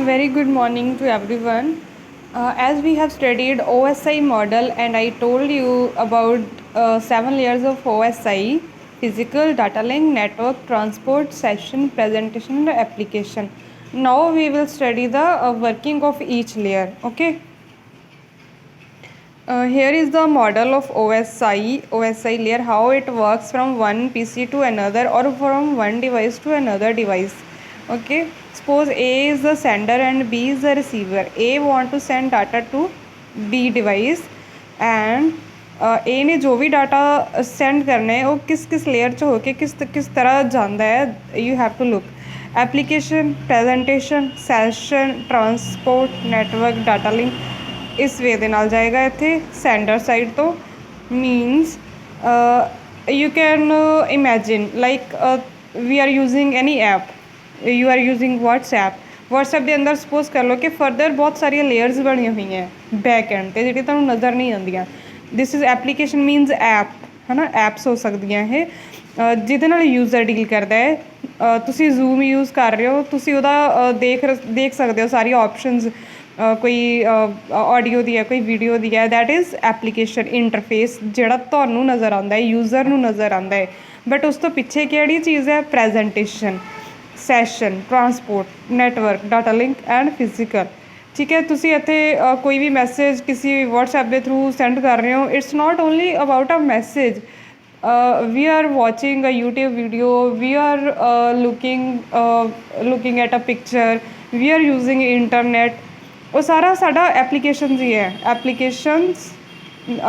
Very good morning to everyone. As we have studied OSI model and I told you about 7 layers of OSI: physical, data link, network, transport, session, presentation and application. Now we will study the working of each layer. Okay. Here is the model of OSI layer, how it works from one PC to another or from one device to another device. Okay, suppose A is the sender and B is the receiver. A want to send data to B device and A ने जो भी data send करने हैं वो किस किस layer च होके किस किस तरह जाता है. You have to look application, presentation, session, transport, network, data link. इस वे दे नाल जाएगा इत्थे सैंडर साइड तो means you can imagine like we are using any app. You are using WhatsApp के अंदर सपोज कर लो कि फर्दर बहुत सारिया लेयर्स बनी हुई हैं बैक एंड ते जिहड़ी तुहानूं नज़र नहीं आउंदियां. This is application means app है ना. ऐप्स हो सकदियां ये जिहदे नाल यूज़र डील करदा है. तुसी जूम यूज़ कर रहे हो, तुसी उहदा देख सकदे हो सारी ऑप्शनस. कोई ऑडियो दी है, कोई वीडियो दी है. दैट इज़ एप्लीकेशन इंटरफेस जिहड़ा तुहानूं नज़र आउंदा है, यूज़र नूं नज़र आउंदा है. बट उस तो पिछे किहड़ी चीज़ है? Presentation, session, transport, network, data link and physical. ठीक है, तुसी इत्थे कोई भी मैसेज किसी व्हाट्सएप के थ्रू सेंड कर रहे हो. It's not only about a message. we are watching a YouTube video, we are looking at a picture, we are using internet. वो सारा साडा एप्लीकेशन ही है.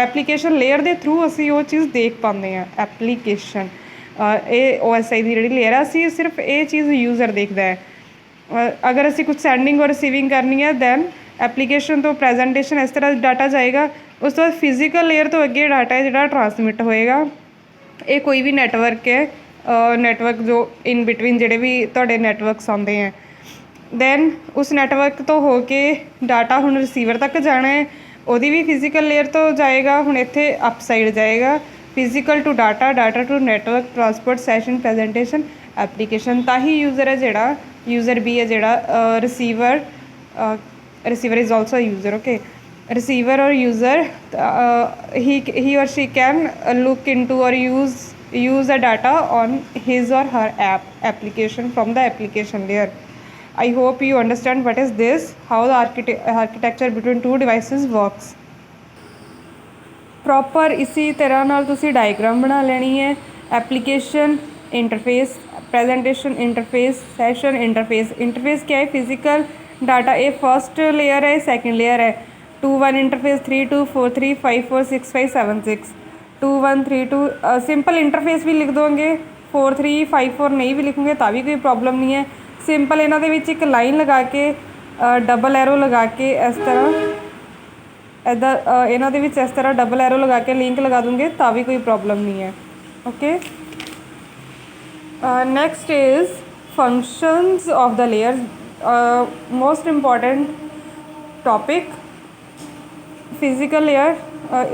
एप्लीकेशन लेयर के थ्रू असी वो चीज़ देख पाते हैं. एप्लीकेशन ये OSI की जी लेयर है, असी सिर्फ ये चीज़ यूज़र देखता है. अगर असी कुछ सेंडिंग और रिसीविंग करनी है दैन एप्लीकेशन तो प्रेजेंटेशन इस तरह डाटा जाएगा. उस तो बाद फिजिकल लेयर तो अगे डाटा है जो ट्रांसमिट होएगा. ये कोई भी नैटवर्क है, नैटवर्क जो इन बिटवीन जोड़े भी तुहाडे नैटवर्क्स आते हैं. दैन उस नैटवर्क तो हो के डाटा हुण रिसीवर तक जाना है. वही भी फिजिकल लेयर तो जाएगा. हुण इत्थे अप साइड जाएगा physical to data, data to network, transport, session, presentation, application. ताही यूज़र है जोड़ा, यूज़र भी है जोड़ा receiver. Receiver is also user. Okay, receiver or user he or she can look into or use the data on his or her application from the application layer. I hope you understand what is this, how the architecture between two devices works. Proper इसी तरह नाल तुसी diagram बना लेनी है. Application interface, presentation interface, session interface. Interface क्या है? Physical data. ये फर्स्ट लेयर है, सेकंड लेयर है. 2-1 इंटरफेस, 3-2, 4-3, 5-4, 6-5, 7-6. 2-1-3-2 सिंपल इंटरफेस भी लिख दोगे. 4-3, 5-4 नहीं भी लिखोगे तो भी कोई प्रॉब्लम नहीं है. सिंपल इन्हां दे विच एक लाइन लगा के डबल एरो लगा के इस तरह इधर इन्हां दे विच इस तरह डबल एरो लगा के लिंक लगा दूँगे तो भी कोई प्रॉब्लम नहीं है. Okay, next is functions of the layer. Most important topic physical layer.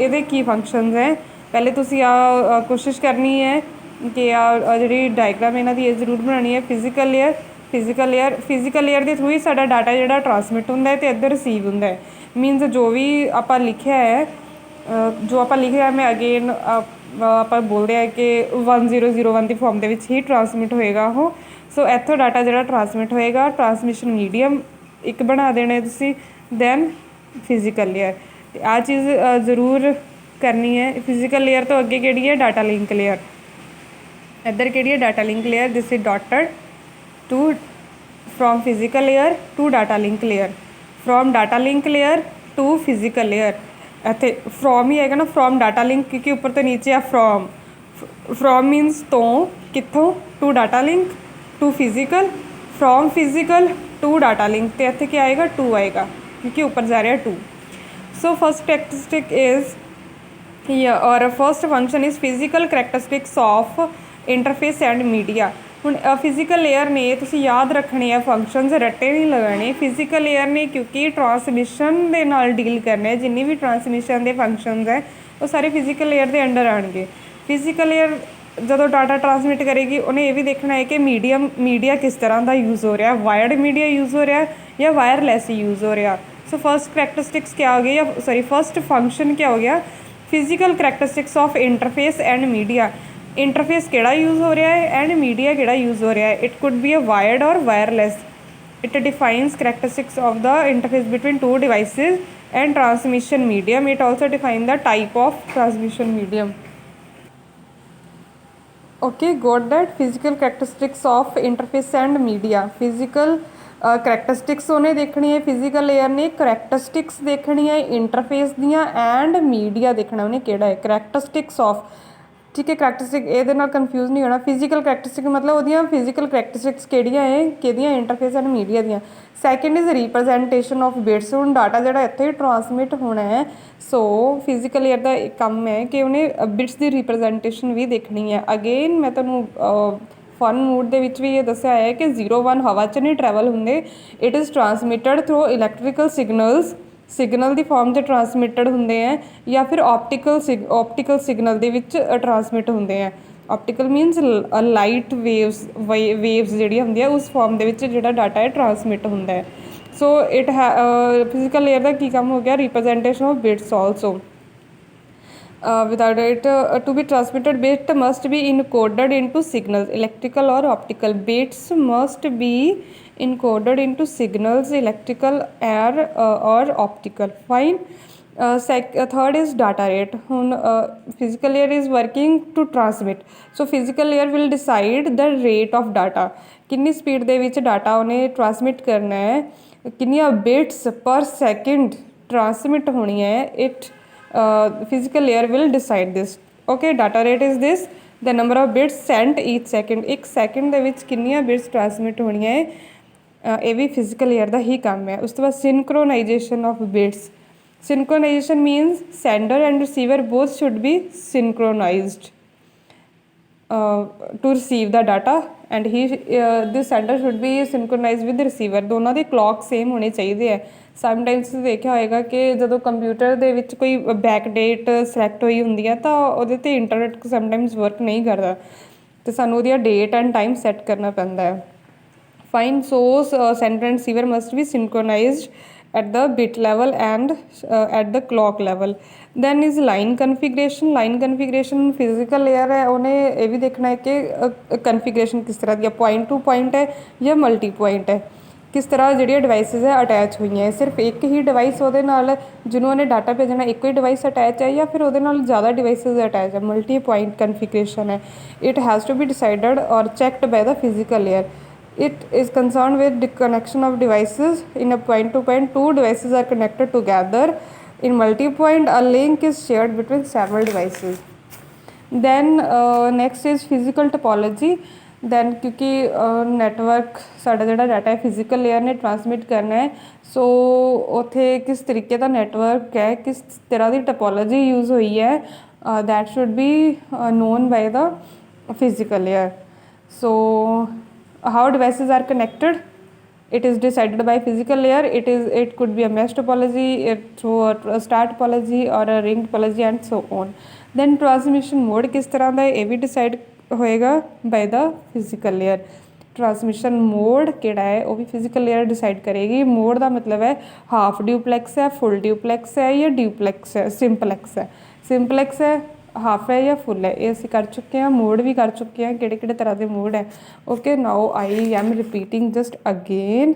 ये की फंक्शनस हैं. पहले तुसी कोशिश करनी है कि जी डायग्राम इन्हां दी जरूर बनानी है. फिजिकल लेयर के थ्रू ही साडा डाटा जो ट्रांसमिट होंदा है तो इधर रिसीव होंदा है. मीनस जो भी आपां लिखिया है, मैं अगेन आप बोलते हैं कि 1001 की फॉर्म के ही ट्रांसमिट होएगा वो. सो इत्थों डाटा जो ट्रांसमिट होएगा, ट्रांसमिशन मीडियम एक बना देने तुसी. दैन फिजिकल लेयर आ चीज़ ज़रूर करनी है. फिजिकल लेयर तो अगे केड़ी है? Data link layer. इधर केड़ी है? Data link layer. This is dotted to from physical layer to data link layer, from data link layer to physical layer. इतने फ्रॉम ही आएगा ना, फ्रॉम डाटा लिंक, क्योंकि ऊपर तो नीचे आ फ्रॉम. फ्रॉम मीनस तो, कितों? To data link to physical, from physical to data link. तो इतने क्या आएगा? 2 आएगा क्योंकि ऊपर जा रहा है 2. सो फर्स्ट कैरेक्टरिस्टिक इज़ और first function is physical characteristics of interface and media. हुण फिजिकल लेयर ने तुसी याद रखने है फंक्शनस, रट्टे नहीं लगाने. फिजिकल लेयर ने क्योंकि ट्रांसमिशन के नाल डील करने, जिन्नी भी ट्रांसमिशन के फंक्शनस है वो सारे फिजिकल लेयर के अंडर आएंगे. फिजिकल लेयर ਜਦੋਂ ਡਾਟਾ ਟਰਾਂਸਮਿਟ करेगी उन्हें ये भी देखना है कि मीडिया किस तरह का यूज़ हो रहा है, वायर्ड मीडिया यूज़ हो रहा है या वायरलैस यूज़ हो रहा। सो फर्स्ट करैक्टरिस्टिक्स क्या हो गई, या सॉरी फर्स्ट फंक्शन क्या हो गया, physical characteristics of interface and media. Interface केड़ा यूज़ हो रहा है एंड मीडिया केड़ा यूज़ हो रहा है। It could be a wired और wireless. It defines characteristics of the interface between two devices and transmission medium. It also defines the type of transmission medium. Okay, got that? Physical characteristics of interface and media. Physical characteristics उन्हें देखनी है, physical layer ने characteristics देखनी है interface दियाँ and media देखना उन्हें केड़ा है करैक्टरिस्टिक्स ऑफ। ठीक है, करैक्टरिस्टिक ये कन्फ्यूज नहीं होना। फिजिकल करैक्टरिस्टिक मतलब वो फिजिकल करैक्टरिस्टिक्स केड़ियां है केदियां इंटरफेस एंड मीडिया दियां। Second is representation of bits. हुण डाटा जिहड़ा इत्थे ट्रांसमिट होना है, सो फिजिकल लेयर का काम है कि उन्हें बिट्स की रिप्रजेंटेशन भी देखनी है। अगेन मैं तुहानूं फन मूड दे विच भी ये दस्सिया है कि 0-1 हवा च नहीं ट्रैवल होंदे। It is transmitted through electrical signal की फॉर्म से ट्रांसमिटेड होंगे हैं या फिर ऑप्टिकल सिग्नल के ट्रांसमिट होंगे हैं। ऑप्टिकल मीनस लाइट वेव्स जी होंगी उस फॉर्म के जो डाटा है ट्रांसमिट होंगे है। सो इट फिजिकल लेयर का की काम हो गया representation of bits also. Without it to be transmitted, bit must be encoded into signals, electrical or optical. Bits must be encoded into signals, electrical or optical. Fine. Third is data rate. Physical layer is working to transmit, so physical layer will decide the rate of data, कितनी speed दे विच data उन्हें transmit करना है, कितनियां bits पर second transmit होनी है। It physical layer will decide this. Okay, data rate is this, the number of bits sent each second। एक second दे विच कितनियां bits transmit होनी है, ये भी फिजिकल लेयर का ही काम है। उस तो बाद synchronisation of bits. Synchronisation means sender and receiver both should be synchronised to receive the data and this sender should be synchronized with the receiver। दोनों के क्लॉक सेम होने चाहिए है। समटाइम्स देखा होएगा कि जो कंप्यूटर दे विच कोई बैक डेट सिलेक्ट हुई होंगी है तो वो इंटरनेट समटाइम्स वर्क नहीं करता, तो सानू वो डेट एंड टाइम सैट करना पैंदा है। Fine. So sender and receiver must be synchronised at the bit level and at the clock level। then is line configuration। line configuration physical layer है, उन्हें ये भी देखना है कि configuration किस तरह की है, पॉइंट टू पॉइंट है या मल्टी पॉइंट है, किस तरह जी डिवाइसिस है अटैच हुई हैं। सिर्फ एक ही डिवाइस वो जिन्होंने उन्हें डाटा भेजना एक ही डिवाइस अटैच है या फिर वो ज़्यादा डिवाइसिस अटैच है, मल्टी पॉइंट कन्फिगरेशन है। It has to be decided और checked by the physical layer. It is concerned with the connection of devices in a point-to-point. Two devices are connected together. In multi-point, a link is shared between several devices. Then next is physical topology। then क्योंकि network साढ़ा जो data है physical layer ने transmit करना है, सो उत्थे किस तरीके का नैटवर्क है, किस तरह की टपोलॉजी यूज़ हुई है, that should be known by the physical layer. So how devices are connected, it is decided by physical layer। it could be a mesh topology, through a star topology or a ring topology and so on। then transmission mode किस तरह का ये भी decide होएगा by the physical layer। Transmission mode केड़ा है वो भी फिजिकल लेयर डिसाइड करेगी। मोड का मतलब है हाफ ड्यूप्लैक्स है, फुल ड्यूप्लैक्स है या ड्यूप्लैक्स है, सिंपलैक्स है। सिंपलैक्स है, हाफ है या फुल है, ये असीं कर चुके हैं। मोड भी कर चुके हैं किहड़े किहड़े तरह के मोड है। Okay, now I am repeating just again.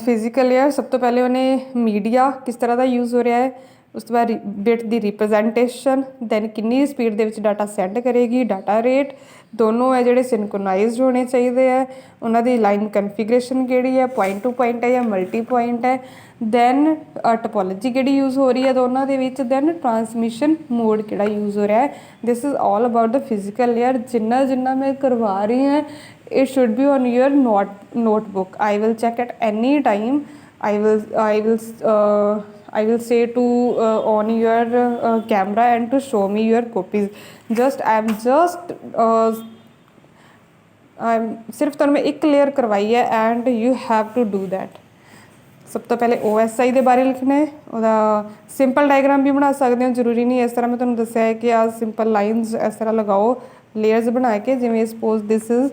Physical layer सब तो पहले उन्हें मीडिया किस तरह का यूज़ हो रहा है, उस तो बाद बिट की रिप्रजेंटेशन, दैन कितनी स्पीड के डाटा सेंड करेगी, डाटा रेट दोनों है जोड़े सिंक्रोनाइज होने चाहिए है, उन्होंने लाइन कन्फिगरेशन केड़ी है, पॉइंट टू पॉइंट है या मल्टी पॉइंट है, दैन टपोलॉजी केड़ी यूज़ हो रही है दोनों के विच, दैन ट्रांसमिशन मोड केड़ा यूज़ हो रहा है। This is all about the physical layer. जिन्ना जिन्ना मैं करवा रही हैं it should be on your notebook। I will check at any time। I will say to on your camera and to show me your copies। I'm सिर्फ तुहानूं मैं एक लेयर करवाई है and you have to do that. सब तो पहले OSI के बारे लिखना है, ਉਹਦਾ सिंपल डायग्राम भी बना सकते हो, जरूरी नहीं इस तरह मैं तुहानूं दस्सिया है कि आ सिंपल लाइनस इस तरह लगाओ लेयर्स बना के, जिवें सपोज दिस इज़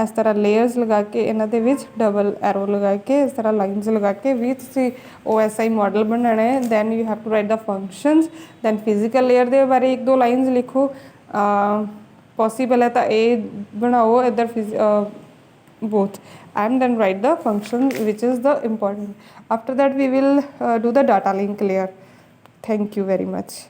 इस तरह लेयर्स लगा के इन्हां दे विच डबल एरो लगा के इस तरह लाइनस लगा के भी तुसीं OSI मॉडल बनाना है। Then you have to write the functions, then physical layer के बारे 1-2 लाइनस लिखो, पॉसीबल है तो ये बनाओ इधर both, and then write the function which is the important. After that we will do the data link layer. Thank you very much.